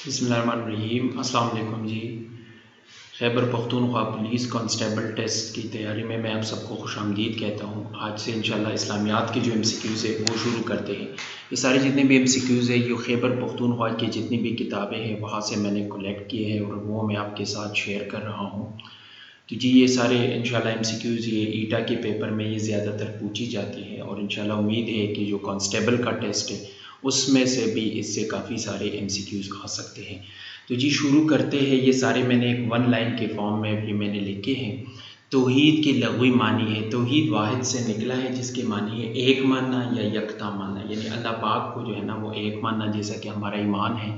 بسم اللہ الرحمن الرحیم۔ السلام علیکم جی۔ Khyber Pakhtunkhwa police constable test کی تیاری میں آپ سب کو خوش آمدید کہتا ہوں۔ آج سے انشاءاللہ اسلامیات کے جو MCQs ہے وہ شروع کرتے ہیں۔ یہ سارے جتنے بھی MCQs ہیں یہ خیبر پختونخوا کی جتنی بھی کتابیں ہیں وہاں سے میں نے کلیکٹ کیے ہیں اور وہ میں آپ کے ساتھ شیئر کر رہا ہوں۔ تو جی یہ سارے انشاءاللہ MCQs یہ ایٹا کے پیپر میں یہ زیادہ تر پوچھی جاتی ہیں اور انشاءاللہ امید ہے کہ جو کانسٹیبل کا ٹیسٹ ہے اس میں سے بھی اس سے کافی سارے MCQs آ سکتے ہیں۔ تو جی شروع کرتے ہیں۔ یہ سارے میں نے ایک 1 لائن کے فارم میں بھی میں نے لکھے ہیں۔ توحید کے لغوی معنی ہے، توحید واحد سے نکلا ہے جس کے معنی ہے ایک ماننا یا یکتا ماننا، یعنی اللہ پاک کو جو ہے نا وہ ایک ماننا، جیسا کہ ہمارا ایمان ہے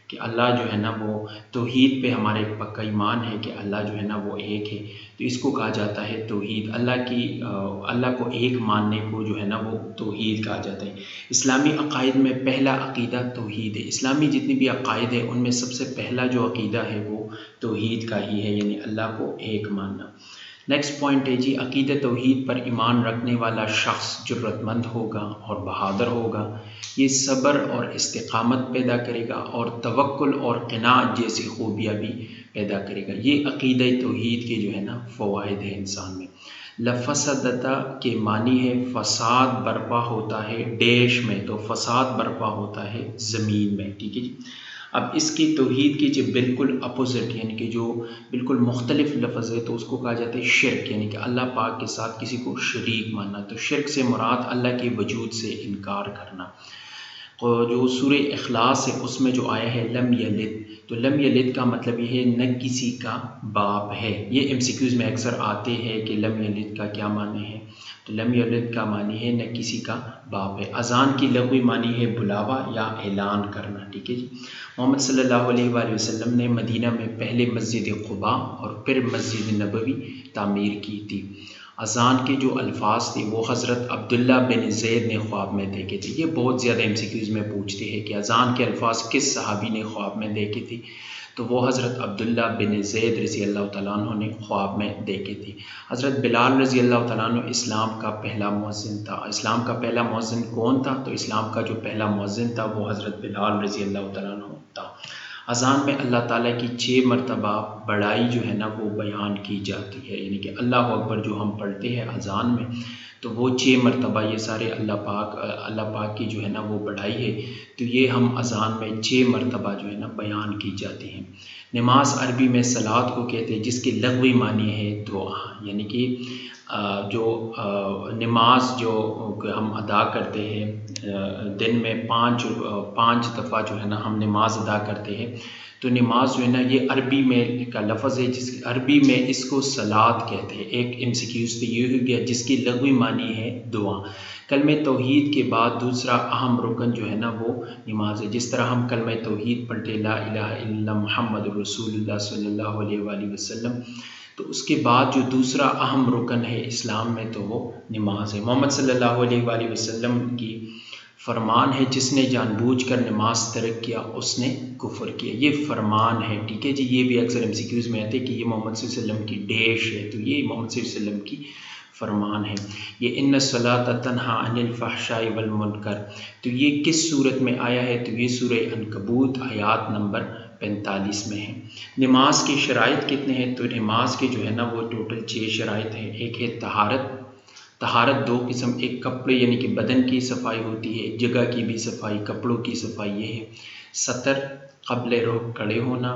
کہ اللہ جو ہے نا وہ توحید پہ ہمارا ایک پکا ایمان ہے کہ اللہ جو ہے نا وہ ایک ہے، تو اس کو کہا جاتا ہے توحید۔ اللہ کو ایک ماننے کو جو ہے نا وہ توحید کہا جاتا ہے۔ اسلامی عقائد میں پہلا عقیدہ توحید ہے۔ اسلامی جتنی بھی عقائد ہیں ان میں سب سے پہلا جو عقیدہ ہے وہ توحید کا ہی ہے، یعنی اللہ کو ایک ماننا۔ نیکسٹ پوائنٹ ہے جی، عقیدہ توحید پر ایمان رکھنے والا شخص جرت مند ہوگا اور بہادر ہوگا۔ یہ صبر اور استقامت پیدا کرے گا اور توکل اور قناعت جیسی خوبیاں بھی پیدا کرے گا۔ یہ عقیدہ توحید کے جو ہے نا فوائد ہیں انسان میں۔ لفسدتا کے معنی ہے فساد برپا ہوتا ہے ڈیش میں، تو فساد برپا ہوتا ہے زمین میں، ٹھیک ہے جی۔ اب اس کی توحید کی جو بالکل اپوزٹ یعنی کہ جو بالکل مختلف لفظ ہے تو اس کو کہا جاتا ہے شرک، یعنی کہ اللہ پاک کے ساتھ کسی کو شریک ماننا۔ تو شرک سے مراد اللہ کے وجود سے انکار کرنا۔ اور جو سورہ اخلاص ہے اس میں جو آیا ہے لم یلد، تو لم یلد کا مطلب یہ ہے نہ کسی کا باپ ہے۔ یہ MCQs میں اکثر آتے ہیں کہ لم یلد کا کیا معنی ہے، تو لم یلد کا معنی ہے نہ کسی کا باپ ہے۔ اذان کی لغوی معنی ہے بلاوا یا اعلان کرنا، ٹھیک ہے جی۔ محمد صلی اللہ علیہ وآلہ وسلم نے مدینہ میں پہلے مسجد قباء اور پھر مسجد نبوی تعمیر کی تھی۔ اذان کے جو الفاظ تھے وہ حضرت عبداللہ بن زید نے خواب میں دیکھے تھے۔ یہ بہت زیادہ MCQs میں پوچھتے ہیں کہ اذان کے الفاظ کس صحابی نے خواب میں دیکھے تھے، تو وہ حضرت عبداللہ بن زید رضی اللہ تعالیٰ عنہ نے خواب میں دیکھے تھے۔ حضرت بلال رضی اللہ تعالیٰ عنہ اسلام کا پہلا مؤذن تھا۔ اسلام کا پہلا مؤذن کون تھا، تو اسلام کا جو پہلا مؤذن تھا وہ حضرت بلال رضی اللہ تعالیٰ عنہ تھا۔ اذان میں اللہ تعالیٰ کی 6 مرتبہ بڑائی جو ہے نا وہ بیان کی جاتی ہے، یعنی کہ اللہ اکبر جو ہم پڑھتے ہیں اذان میں تو وہ 6 مرتبہ یہ سارے اللہ پاک کی جو ہے نا وہ بڑائی ہے، تو یہ ہم اذان میں 6 مرتبہ جو ہے نا بیان کی جاتی ہیں۔ نماز عربی میں صلاۃ کو کہتے ہیں جس کی لغوی معنی ہے دعا، یعنی کہ جو نماز جو ہم ادا کرتے ہیں دن میں 5 دفعہ جو ہے نا ہم نماز ادا کرتے ہیں، تو نماز جو ہے نا یہ عربی میں کا لفظ ہے جس عربی میں اس کو صلاۃ کہتے ہیں۔ ایک MCQs تو یہ ہو گیا جس کی لغوی معنی ہے دعا۔ کلمہ توحید کے بعد دوسرا اہم رکن جو ہے نا وہ نماز ہے۔ جس طرح ہم کلمہ توحید پڑھتے لا الہ الا اللہ محمد رسول اللہ صلی اللہ علیہ وآلہ وسلم، تو اس کے بعد جو دوسرا اہم رکن ہے اسلام میں تو وہ نماز ہے۔ محمد صلی اللہ علیہ وآلہ وسلم کی فرمان ہے جس نے جان بوجھ کر نماز ترک کیا اس نے کفر کیا، یہ فرمان ہے، ٹھیک ہے جی۔ یہ بھی اکثر MCQs میں آتے کہ یہ محمد صلی اللہ علیہ وسلم کی ڈیش ہے، تو یہ محمد صلی اللہ علیہ وسلم کی فرمان ہے۔ یہ ان الصلاۃ تنہی عن الفحشاء والمنکر، تو یہ کس صورت میں آیا ہے، تو یہ سورہ عنکبوت آیات نمبر 45 میں ہے۔ نماز کی شرائط کتنے ہیں، تو نماز کے جو ہے نا وہ ٹوٹل 6 شرائط ہیں۔ ایک ہے طہارت 2 قسم، ایک کپڑے یعنی کہ بدن کی صفائی ہوتی ہے، جگہ کی بھی صفائی، کپڑوں کی صفائی یہ ہے۔ سطر، قبل رکوع کھڑے ہونا،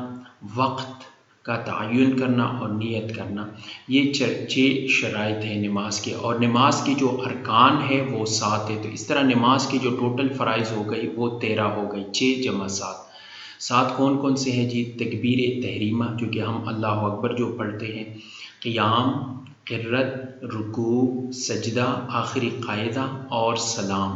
وقت کا تعین کرنا اور نیت کرنا، یہ 6 شرائط ہیں نماز کے۔ اور نماز کی جو ارکان ہے وہ 7 ہے، تو اس طرح نماز کی جو ٹوٹل فرائض ہو گئی وہ 13 ہو گئی، 6 + 7۔ 7 کون کون سے ہیں جی، تکبیر تحریمہ جو کہ ہم اللہ اکبر جو پڑھتے ہیں، قیام، قرت، رکوع، سجدہ، آخری قاعدہ اور سلام،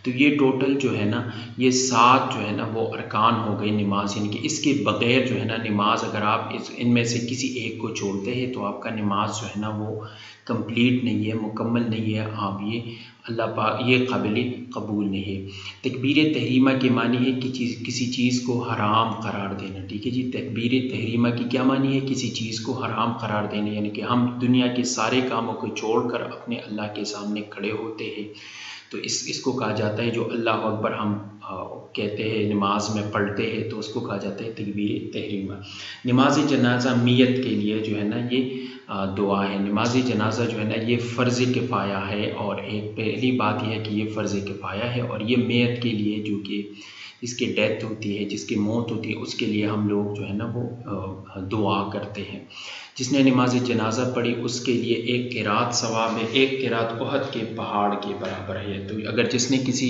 تو یہ ٹوٹل جو ہے نا یہ 7 جو ہے نا وہ ارکان ہو گئی نماز، یعنی کہ اس کے بغیر جو ہے نا نماز اگر آپ ان میں سے کسی ایک کو چھوڑتے ہیں تو آپ کا نماز جو ہے نا وہ کمپلیٹ نہیں ہے، مکمل نہیں ہے، آپ یہ اللہ پاک یہ قابل قبول نہیں ہے۔ تکبیر تحریمہ کے معنی ہے کہ کسی چیز کو حرام قرار دینا، ٹھیک ہے جی۔ تکبیر تحریمہ کی کیا معنی ہے، کسی چیز کو حرام قرار دینا، یعنی کہ ہم دنیا کے سارے کاموں کو چھوڑ کر اپنے اللہ کے سامنے کھڑے ہوتے ہیں تو اس کو کہا جاتا ہے، جو اللہ اکبر ہم کہتے ہیں نماز میں پڑھتے ہیں تو اس کو کہا جاتا ہے تکبیر تحریمہ۔ نماز جنازہ میت کے لیے جو ہے نا یہ دعا ہے۔ نماز جنازہ جو ہے نا یہ فرض کفایہ ہے، اور ایک پہلی بات یہ ہے کہ یہ فرض کفایہ ہے، اور یہ میت کے لیے جو کہ جس کی ڈیتھ ہوتی ہے، جس کی موت ہوتی ہے، اس کے لیے ہم لوگ جو ہے نا وہ دعا کرتے ہیں۔ جس نے نماز جنازہ پڑھی اس کے لیے ایک قرات ثواب ہے، ایک قرات احد کے پہاڑ کے برابر ہے۔ تو اگر جس نے کسی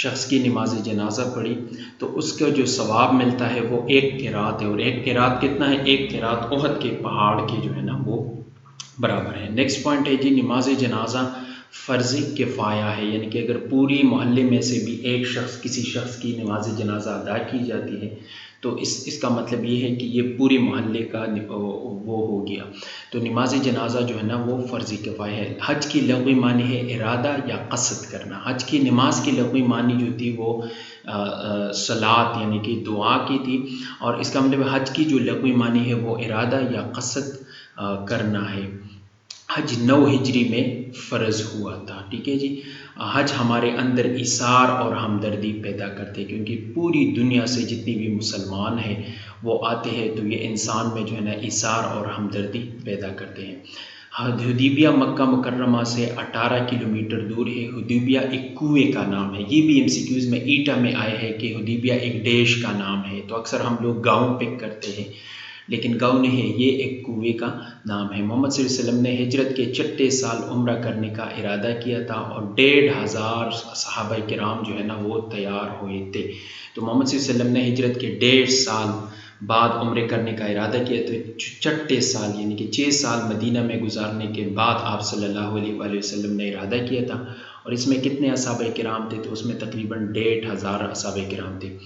شخص کی نماز جنازہ پڑھی تو اس کا جو ثواب ملتا ہے وہ ایک قرات ہے، اور ایک قرات کتنا ہے؟ ایک قرات احد کے پہاڑ کے جو ہے نا وہ برابر ہے۔ نیکسٹ پوائنٹ ہے جی، نماز جنازہ فرض کفایہ ہے، یعنی کہ اگر پوری محلے میں سے بھی ایک شخص کسی شخص کی نماز جنازہ ادا کی جاتی ہے تو اس کا مطلب یہ ہے کہ یہ پوری محلے کا وہ ہو گیا۔ تو نماز جنازہ جو ہے نا وہ فرض کفایہ ہے۔ حج کی لغوی معنی ہے ارادہ یا قصد کرنا۔ حج کی نماز کی لغوی معنی جو تھی وہ صلاۃ یعنی کہ دعا کی تھی، اور اس کا مطلب حج کی جو لغوی معنی ہے وہ ارادہ یا قصد کرنا ہے۔ حج 9 ہجری میں فرض ہوا تھا، ٹھیک ہے جی۔ حج ہمارے اندر ایثار اور ہمدردی پیدا کرتے، کیونکہ پوری دنیا سے جتنی بھی مسلمان ہیں وہ آتے ہیں تو یہ انسان میں جو ہے نا ایثار اور ہمدردی پیدا کرتے ہیں۔ حدیبیہ مکہ مکرمہ سے 18 کلومیٹر دور ہے۔ حدیبیہ ایک کنویں کا نام ہے، یہ بھی MCQs میں ایٹا میں آئے ہے کہ حدیبیہ ایک دیش کا نام ہے، تو اکثر ہم لوگ گاؤں پک کرتے ہیں لیکن گاؤں نہیں ہے، یہ ایک کنویں کا نام ہے۔ محمد صلی اللہ علیہ وسلم نے ہجرت کے چھٹے سال عمرہ کرنے کا ارادہ کیا تھا، اور 1500 صحابہ کرام جو ہے نا وہ تیار ہوئے تھے۔ تو محمد صلی اللہ علیہ وسلم نے ہجرت کے 1.5 سال بعد عمرے کرنے کا ارادہ کیا، تو چھٹے سال یعنی کہ 6 سال مدینہ میں گزارنے کے بعد آپ صلی اللہ علیہ وآلہ وسلم نے ارادہ کیا تھا، اور اس میں کتنے اصحابہ کرام تھے؟ تو اس میں تقریباً 1500 اصحابہ کرام تھے۔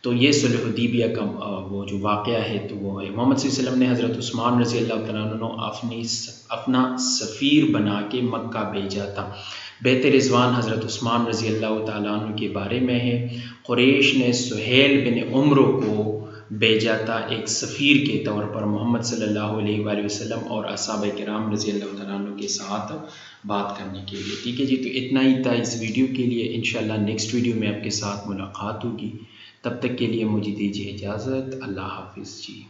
تو یہ صلح حدیبیہ کا وہ جو واقعہ ہے تو وہ ہے۔ محمد صلی اللہ علیہ وسلم نے حضرت عثمان رضی اللہ تعالیٰ عنہ اپنا سفیر بنا کے مکہ بھیجا تھا۔ بیت رضوان حضرت عثمان رضی اللہ تعالیٰ عنہ کے بارے میں ہے۔ قریش نے سہیل بن عمرو کو بھیجا تھا ایک سفیر کے طور پر محمد صلی اللہ علیہ وآلہ وسلم اور اصحابہ کرام رضی اللہ تعالیٰ عنہ کے ساتھ بات کرنے کے لیے، ٹھیک ہے جی۔ تو اتنا ہی تھا اس ویڈیو کے لیے، انشاءاللہ نیکسٹ ویڈیو میں آپ کے ساتھ ملاقات ہوگی، تب تک کے لیے مجھے دیجیے اجازت، اللہ حافظ جی۔